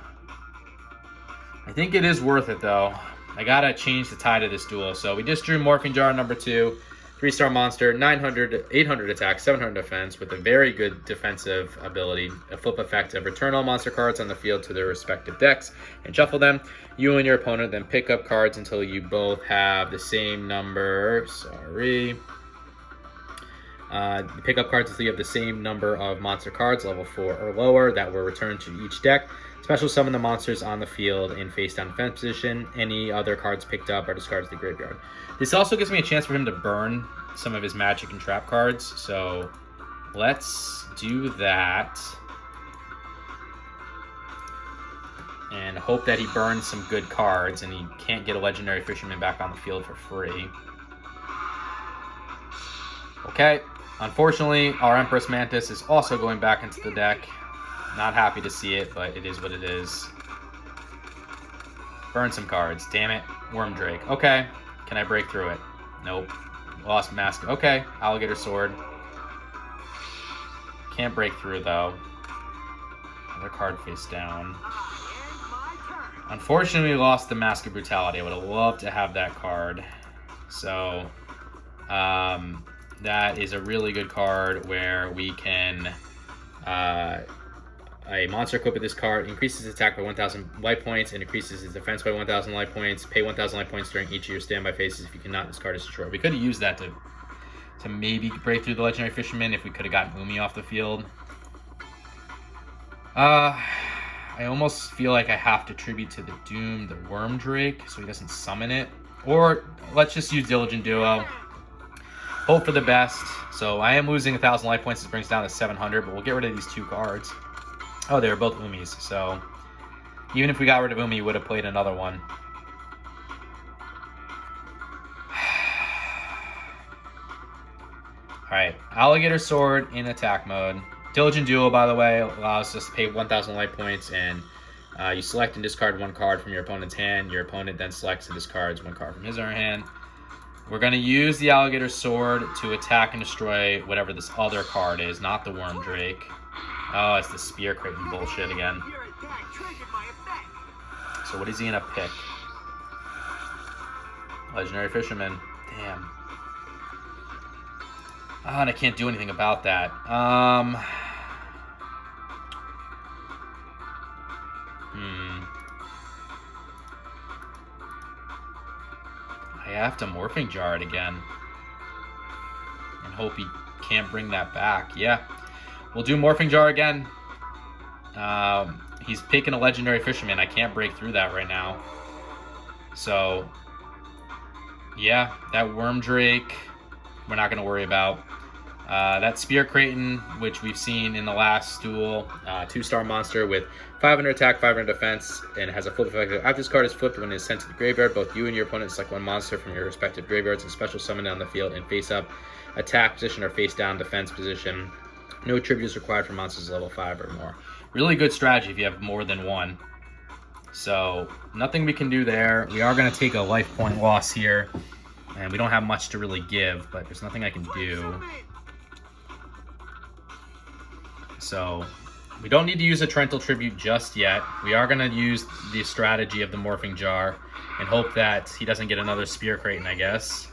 I think it is worth it, though. I gotta change the tide of this duel. So we just drew Morphing Jar number 2. 3-star monster, 800 attack, 700 defense with a very good defensive ability. A flip effect of return all monster cards on the field to their respective decks and shuffle them. You and your opponent then pick up cards until you both have the same number. Pick up cards until you have the same number of monster cards, level 4 or lower, that were returned to each deck. Special summon the monsters on the field in face-down defense position. Any other cards picked up are discarded to the graveyard. This also gives me a chance for him to burn some of his magic and trap cards, so let's do that. And hope that he burns some good cards and he can't get a Legendary Fisherman back on the field for free. Okay, unfortunately, our Empress Mantis is also going back into the deck. Not happy to see it, but it is what it is. Burn some cards. Damn it. Worm Drake. Okay. Can I break through it? Nope. Lost Mask. Okay. Alligator Sword. Can't break through, though. Another card face down. Unfortunately, we lost the Mask of Brutality. I would have loved to have that card. So, that is a really good card where we can... a monster equipped with this card increases its attack by 1,000 life points and increases its defense by 1,000 life points. Pay 1,000 life points during each of your standby phases. If you cannot, this card is destroyed. We could have used that to maybe break through the Legendary Fisherman if we could have gotten Umi off the field. I almost feel like I have to tribute to the Doom, the Worm Drake, so he doesn't summon it. Or let's just use Diligent Duo. hope for the best. So I am losing 1,000 life points. This brings down to 700, but we'll get rid of these 2 cards. Oh, they were both Umis, so even if we got rid of Umi, we would have played another one. Alright, Alligator Sword in attack mode. Diligent Duel, by the way, allows us to pay 1,000 life points, and you select and discard 1 card from your opponent's hand. Your opponent then selects and discards 1 card from his or her hand. We're going to use the Alligator Sword to attack and destroy whatever this other card is, not the Worm Drake. Oh, it's the Spear Creighton bullshit again. So what is he going to pick? Legendary Fisherman. Damn. Oh, and I can't do anything about that. I have to Morphing Jar it again. And hope he can't bring that back. Yeah. We'll do Morphing Jar again. He's picking a Legendary Fisherman. I can't break through that right now. So, yeah, that Worm Drake, we're not going to worry about. That Spear Creighton, which we've seen in the last duel, 2-star monster with 500 attack, 500 defense, and has a flip effect. After this card is flipped when it is sent to the graveyard, both you and your opponent select 1 monster from your respective graveyards and special summon it on the field in face-up, attack position, or face-down defense position. No tribute is required for monsters level 5 or more. Really good strategy if you have more than 1. So, nothing we can do there. We are going to take a life point loss here, and we don't have much to really give, but there's nothing I can do. So, we don't need to use a Torrential Tribute just yet. We are going to use the strategy of the Morphing Jar and hope that he doesn't get another Spear Creighton, I guess.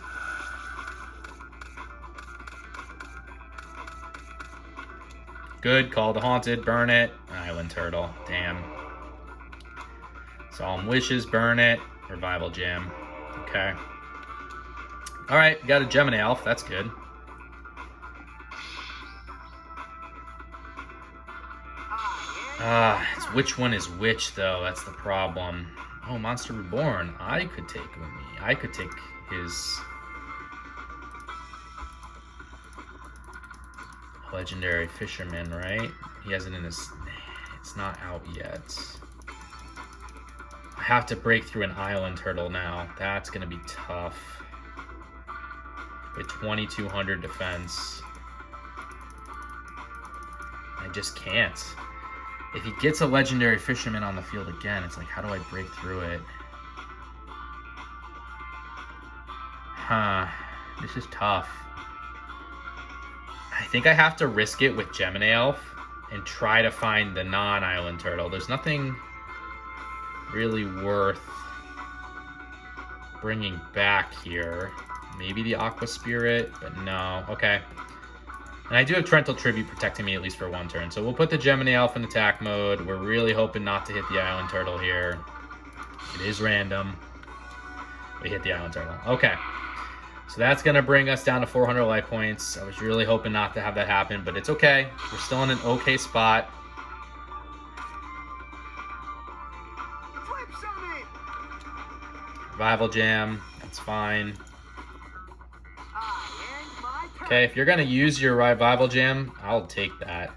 Good, Call the Haunted, burn it. Island Turtle, damn. Solemn Wishes, burn it. Revival Gem, okay. Alright, got a Gemini Elf, that's good. It's which one is which, though. That's the problem. Oh, Monster Reborn. I could take Umi. I could take his Legendary Fisherman, right? He has it in his... It's not out yet. I have to break through an Island Turtle now. That's going to be tough. With 2,200 defense. I just can't. If he gets a Legendary Fisherman on the field again, it's like, how do I break through it? Huh. This is tough. I think I have to risk it with Gemini Elf and try to find the non-Island Turtle. There's nothing really worth bringing back here. Maybe the Aqua Spirit, but no. Okay. And I do have Torrential Tribute protecting me at least for 1 turn. So we'll put the Gemini Elf in attack mode. We're really hoping not to hit the Island Turtle here. It is random. We hit the Island Turtle. Okay. So that's going to bring us down to 400 life points. I was really hoping not to have that happen, but it's okay. We're still in an okay spot. Revival Jam. That's fine. Okay, if you're going to use your Revival Jam, I'll take that.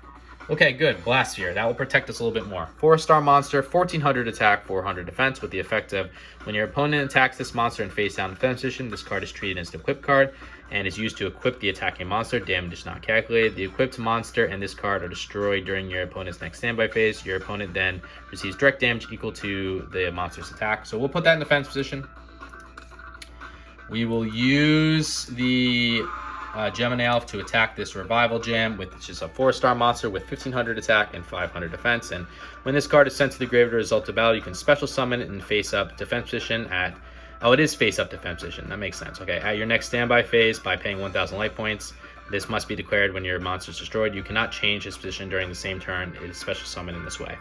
Okay, good. Blast Sphere. That will protect us a little bit more. 4-star monster, 1,400 attack, 400 defense, with the effect of when your opponent attacks this monster in face-down defense position, this card is treated as an equip card and is used to equip the attacking monster. Damage is not calculated. The equipped monster and this card are destroyed during your opponent's next standby phase. Your opponent then receives direct damage equal to the monster's attack. So we'll put that in defense position. We will use the Gemini Elf to attack this Revival Jam, which is a 4-star monster with 1,500 attack and 500 defense. And when this card is sent to the graveyard as a result of battle, you can special summon it in face-up defense position at... Oh, it is face-up defense position. That makes sense. Okay, at your next standby phase by paying 1,000 life points. This must be declared when your monster is destroyed. You cannot change its position during the same turn. It is special summoned in this way.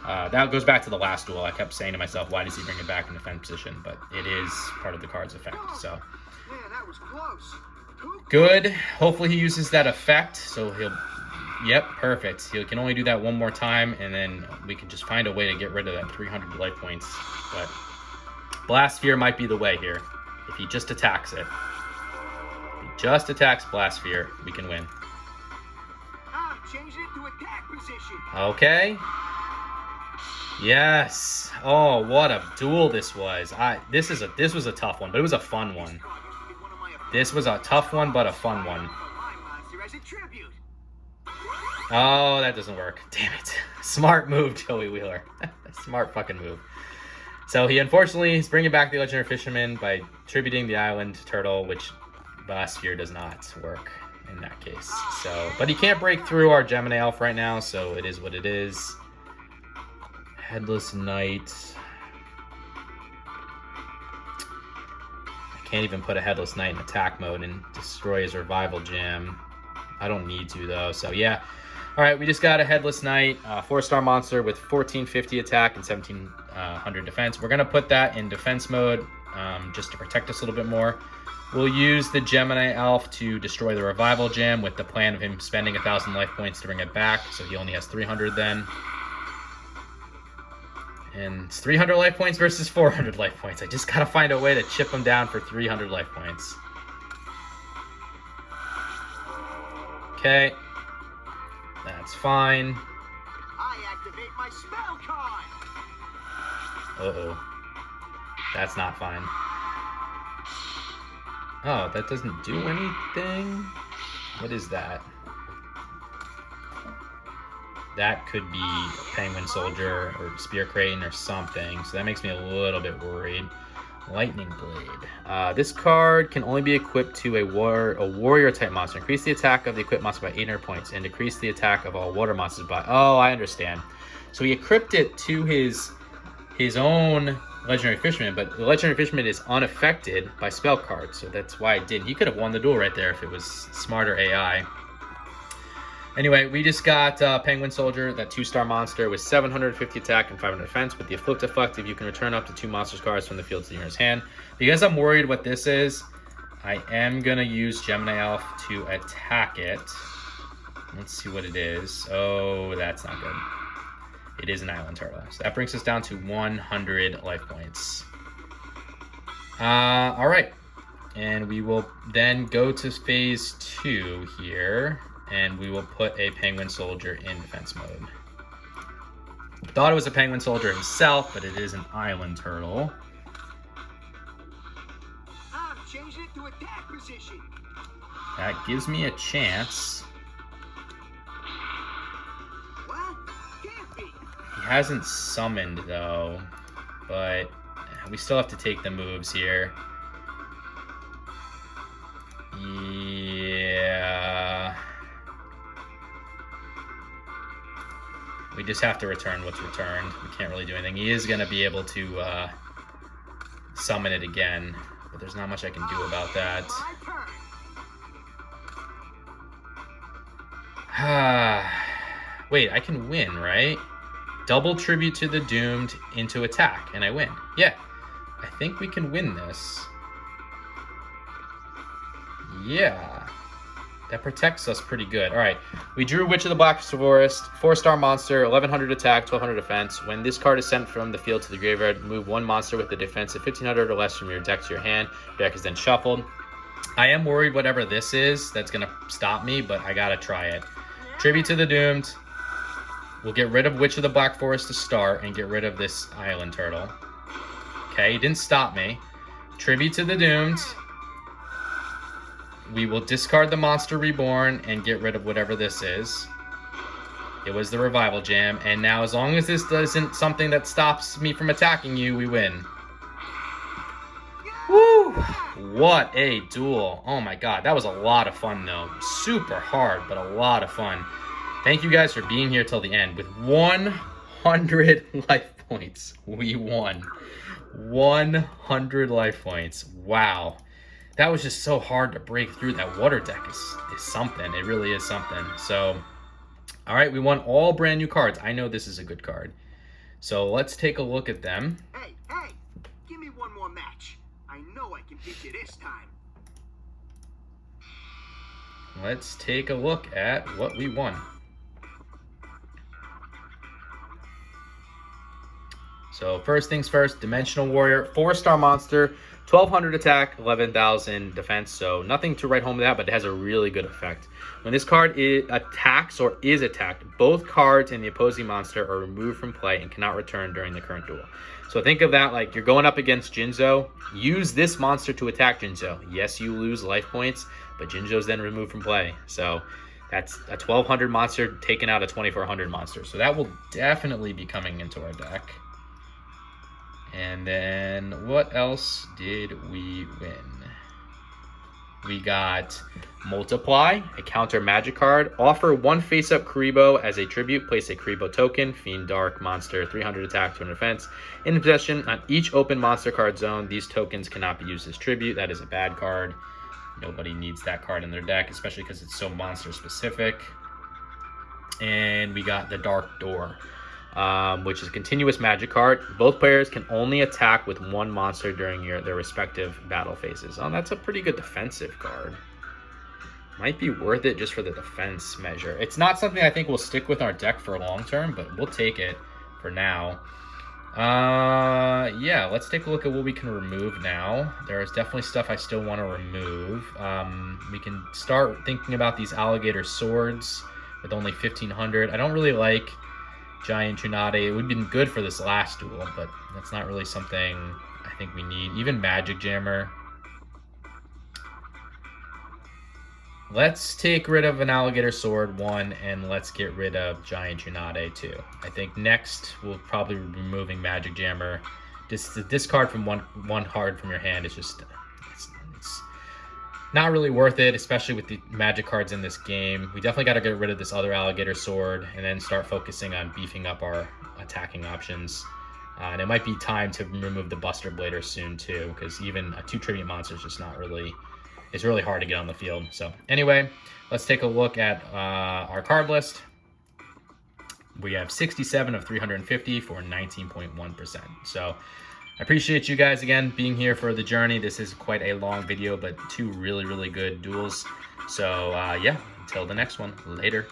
That goes back to the last duel. I kept saying to myself, why does he bring it back in defense position? But it is part of the card's effect. So, Man, that was close. good. Hopefully he uses that effect. So he'll... Yep, perfect. He can only do that one more time, and then we can just find a way to get rid of that 300 life points. But Blast Sphere might be the way here, if he just attacks it. He Just attacks Blast Sphere. We can win. I'm changing it to attack position. Okay. Yes. Oh, what a duel this was. This was a tough one, but it was a fun one. This was a tough one, but a fun one. Oh, that doesn't work. Damn it. Smart move, Joey Wheeler. Smart fucking move. So he unfortunately is bringing back the Legendary Fisherman by tributing the Island Turtle, which Blast Sphere does not work in that case. So, but he can't break through our Gemini Elf right now, so it is what it is. Headless Knight. I can't even put a Headless Knight in attack mode and destroy his Revival Gem. I don't need to though, so yeah. All right, we just got a Headless Knight, 4-star monster with 1450 attack and 1700 defense. We're gonna put that in defense mode just to protect us a little bit more. We'll use the Gemini Elf to destroy the Revival Gem with the plan of him spending 1,000 life points to bring it back, so he only has 300 then. And it's 300 life points versus 400 life points. I just gotta find a way to chip him down for 300 life points. Okay. That's fine. I activate my spell card. Uh-oh. That's not fine. Oh, that doesn't do anything? What is that? That could be a Penguin Soldier or Spear Kraken or something, so that makes me a little bit worried. Lightning Blade. This card can only be equipped to a warrior type monster. Increase the attack of the equipped monster by 800 points and decrease the attack of all water monsters by... Oh, I understand. So he equipped it to his own Legendary Fisherman, but the Legendary Fisherman is unaffected by spell cards, so that's why it didn't. He could have won the duel right there if it was smarter AI. Anyway, we just got Penguin Soldier, that 2-star monster with 750 attack and 500 defense. With the Afflict effect, if you can return up to 2 monsters cards from the field to the owner's hand. Because I'm worried what this is, I am going to use Gemini Elf to attack it. Let's see what it is. Oh, that's not good. It is an Island Turtle. So that brings us down to 100 life points. All right. And we will then go to phase 2 here. And we will put a Penguin Soldier in defense mode. Thought it was a Penguin Soldier himself, but it is an Island Turtle. I'm changing it to attack position. That gives me a chance. What? Can't be. He hasn't summoned though, but we still have to take the moves here. Yeah. We just have to return what's returned. We can't really do anything. He is going to be able to summon it again, but there's not much I can do about that. Wait, I can win, right? Double tribute to the doomed into attack, and I win. Yeah, I think we can win this. Yeah. That protects us pretty good. All right, we drew Witch of the Black Forest, 4-star monster, 1100 attack, 1200 defense. When this card is sent from the field to the graveyard, move 1 monster with a defense of 1500 or less from your deck to your hand. Your deck is then shuffled. I am worried whatever this is, that's going to stop me, but I got to try it. Tribute to the Doomed. We'll get rid of Witch of the Black Forest to start and get rid of this Island Turtle. Okay, he didn't stop me. Tribute to the Doomed. We will discard the Monster Reborn and get rid of whatever this is. It was the Revival Jam, and now as long as this isn't something that stops me from attacking you, we win. Woo! What a duel. Oh my god, that was a lot of fun though. Super hard, but a lot of fun. Thank you guys for being here till the end. With 100 life points, we won. 100 life points. Wow. That was just so hard to break through. That water deck is something. It really is something. So, all right, we won all brand new cards. I know this is a good card. So let's take a look at them. Hey, give me one more match. I know I can beat you this time. Let's take a look at what we won. So first things first, Dimensional Warrior, 4-star monster, 1200 attack, 11,000 defense. So nothing to write home with that, but it has a really good effect. When this card attacks or is attacked, both cards and the opposing monster are removed from play and cannot return during the current duel. So think of that like you're going up against Jinzo. Use this monster to attack Jinzo. Yes, you lose life points, but Jinzo's then removed from play. So that's a 1200 monster taking out a 2400 monster. So that will definitely be coming into our deck. And then what else did we win? We got Multiply, a counter magic card. Offer 1 face-up Kuribo as a tribute. Place a Kuribo token, Fiend Dark monster, 300 attack, 200 defense. In possession on each open monster card zone. These tokens cannot be used as tribute. That is a bad card. Nobody needs that card in their deck, especially because it's so monster specific. And we got the Dark Door, which is a continuous magic card. Both players can only attack with 1 monster during their respective battle phases. Oh, that's a pretty good defensive card. Might be worth it just for the defense measure. It's not something I think we'll stick with our deck for long term, but we'll take it for now. Yeah, let's take a look at what we can remove now. There's definitely stuff I still want to remove. We can start thinking about these alligator swords with only 1500. I don't really like Giant Tsunade. It would have been good for this last duel, but that's not really something I think we need. Even Magic Jammer. Let's take rid of an Alligator Sword 1, and let's get rid of Giant Tsunade 2. I think next we'll probably be removing Magic Jammer. Just the discard from one card from your hand is just it's not really worth it, especially with the magic cards in this game. We definitely got to get rid of this other Alligator Sword and then start focusing on beefing up our attacking options. And it might be time to remove the Buster Blader soon too, because even a 2 tribute monster is just not really... It's really hard to get on the field. So anyway, let's take a look at our list. We have 67 of 350 for 19.1%. So I appreciate you guys again being here for the journey. This is quite a long video, but 2 really, really good duels. So yeah, until the next one, later.